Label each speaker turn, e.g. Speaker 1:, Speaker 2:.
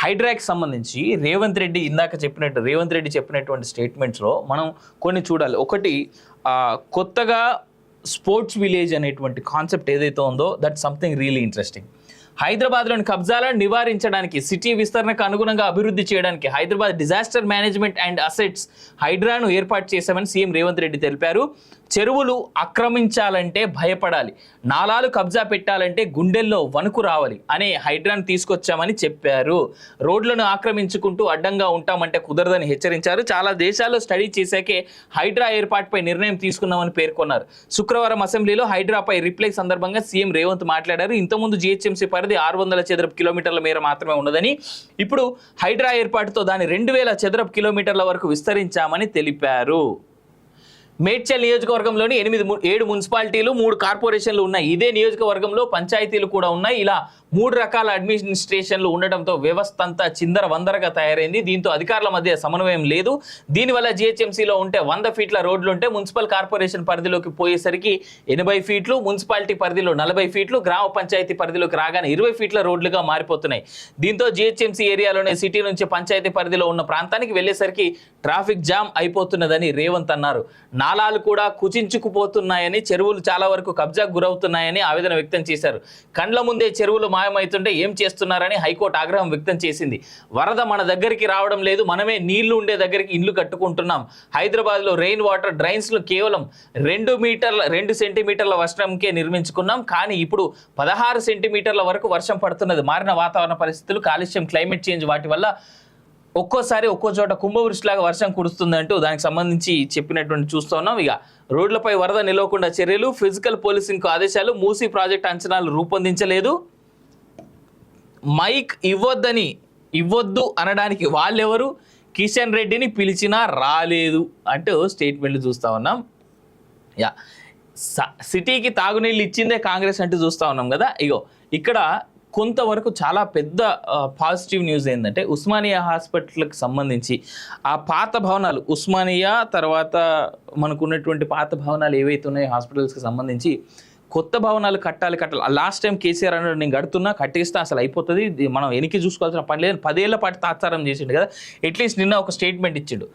Speaker 1: హైడ్రాకి సంబంధించి రేవంత్ రెడ్డి చెప్పినటువంటి స్టేట్మెంట్స్లో మనం కొన్ని చూడాలి. ఒకటి, కొత్తగా స్పోర్ట్స్ విలేజ్ అనేటువంటి కాన్సెప్ట్ ఏదైతే ఉందో దట్ సంథింగ్ రియలీ ఇంట్రెస్టింగ్. హైదరాబాద్లోని కబ్జాలను నివారించడానికి, సిటీ విస్తరణకు అనుగుణంగా అభివృద్ధి చేయడానికి Hyderabad disaster management and assets హైడ్రాను ఏర్పాటు చేశామని సీఎం రేవంత్ రెడ్డి తెలిపారు. చెరువులు ఆక్రమించాలంటే భయపడాలి, నాలాలు కబ్జా పెట్టాలంటే గుండెల్లో వణుకు రావాలి అనే హైడ్రాను తీసుకొచ్చామని చెప్పారు. రోడ్లను ఆక్రమించుకుంటూ అడ్డంగా ఉంటామంటే కుదరదని హెచ్చరించారు. చాలా దేశాల్లో స్టడీ చేశాకే హైడ్రా ఏర్పాటుపై నిర్ణయం తీసుకున్నామని పేర్కొన్నారు. శుక్రవారం అసెంబ్లీలో హైడ్రాపై రిప్లై సందర్భంగా సీఎం రేవంత్ మాట్లాడారు. ఇంతకుముందు జీహెచ్ఎంసీ పరిధి 600 చదరపు కిలోమీటర్ల మేర మాత్రమే ఉన్నదని, ఇప్పుడు హైడ్రా ఏర్పాటుతో దాన్ని 2000 చదరపు కిలోమీటర్ల వరకు విస్తరించామని తెలిపారు. మేడ్చల్ నియోజకవర్గంలోని 7 మున్సిపాలిటీలు 3 కార్పొరేషన్లు ఉన్నాయి. ఇదే నియోజకవర్గంలో పంచాయతీలు కూడా ఉన్నాయి. ఇలా 3 రకాల అడ్మినిస్ట్రేషన్లు ఉండడంతో వ్యవస్థ అంతా చిందర వందరగా తయారైంది. దీంతో అధికారుల మధ్య సమన్వయం లేదు. దీనివల్ల జీహెచ్ఎంసీలో ఉంటే 100 ఫీట్ల రోడ్లుంటే మున్సిపల్ కార్పొరేషన్ పరిధిలోకి పోయేసరికి 80 ఫీట్లు, మున్సిపాలిటీ పరిధిలో 40 ఫీట్లు, గ్రామ పంచాయతీ పరిధిలోకి రాగానే 20 ఫీట్ల రోడ్లుగా మారిపోతున్నాయి. దీంతో జీహెచ్ఎంసీ ఏరియాలోనే సిటీ నుంచి పంచాయతీ పరిధిలో ఉన్న ప్రాంతానికి వెళ్లేసరికి ట్రాఫిక్ జామ్ అయిపోతున్నదని రేవంత్ అన్నారు. నాలాలు కూడా కుచించుకుపోతున్నాయని, చెరువులు చాలా వరకు కబ్జాకు గురవుతున్నాయని ఆవేదన వ్యక్తం చేశారు. కండ్ల ముందే చెరువులు మాయమవుతుంటే ఏం చేస్తున్నారని హైకోర్టు ఆగ్రహం వ్యక్తం చేసింది. వరద మన దగ్గరికి రావడం లేదు, మనమే నీళ్లు ఉండే దగ్గరికి ఇల్లు కట్టుకుంటున్నాం. హైదరాబాద్లో రెయిన్ వాటర్ డ్రైన్స్లు కేవలం 2 సెంటీమీటర్ల వర్షంకే నిర్మించుకున్నాం, కానీ ఇప్పుడు 16 సెంటీమీటర్ల వరకు వర్షం పడుతున్నది. మారిన వాతావరణ పరిస్థితులు, కాలుష్యం, క్లైమేట్ చేంజ్ వాటి వల్ల ఒక్కోసారి ఒక్కో చోట కుంభవృష్టిలాగా వర్షం కురుస్తుందంటూ దానికి సంబంధించి చెప్పినటువంటి చూస్తూ ఉన్నాం. ఇక రోడ్లపై వరద నిలవకుండా చర్యలు, ఫిజికల్ పోలీసింగ్కు ఆదేశాలు, మూసీ ప్రాజెక్ట్ అంచనాలు రూపొందించలేదు, మైక్ ఇవ్వద్దు అనడానికి వాళ్ళెవరు, కిషన్ రెడ్డిని పిలిచినా రాలేదు అంటూ స్టేట్మెంట్లు చూస్తూ ఉన్నాం. సిటీకి తాగునీళ్ళు ఇచ్చిందే కాంగ్రెస్ అంటూ చూస్తూ ఉన్నాం కదా. ఇక్కడ కొంతవరకు చాలా పెద్ద పాజిటివ్ న్యూస్ ఏంటంటే, ఉస్మానియా హాస్పిటల్కి సంబంధించి ఆ పాత భవనాలు, ఉస్మానియా తర్వాత మనకు ఉన్నటువంటి పాత భవనాలు ఏవైతే ఉన్నాయో హాస్పిటల్స్కి సంబంధించి కొత్త భవనాలు కట్టాలి. లాస్ట్ టైం కేసీఆర్ అన్నాడు నేను కడుతున్నా, కట్టేస్తే అసలు అయిపోతుంది, మనం వెనక్కి చూసుకోవాల్సిన పని లేదు, 10 ఏళ్ల పాటు తాత్సారం చేసిండు కదా. అట్లీస్ట్ నిన్న ఒక స్టేట్మెంట్ ఇచ్చిండు,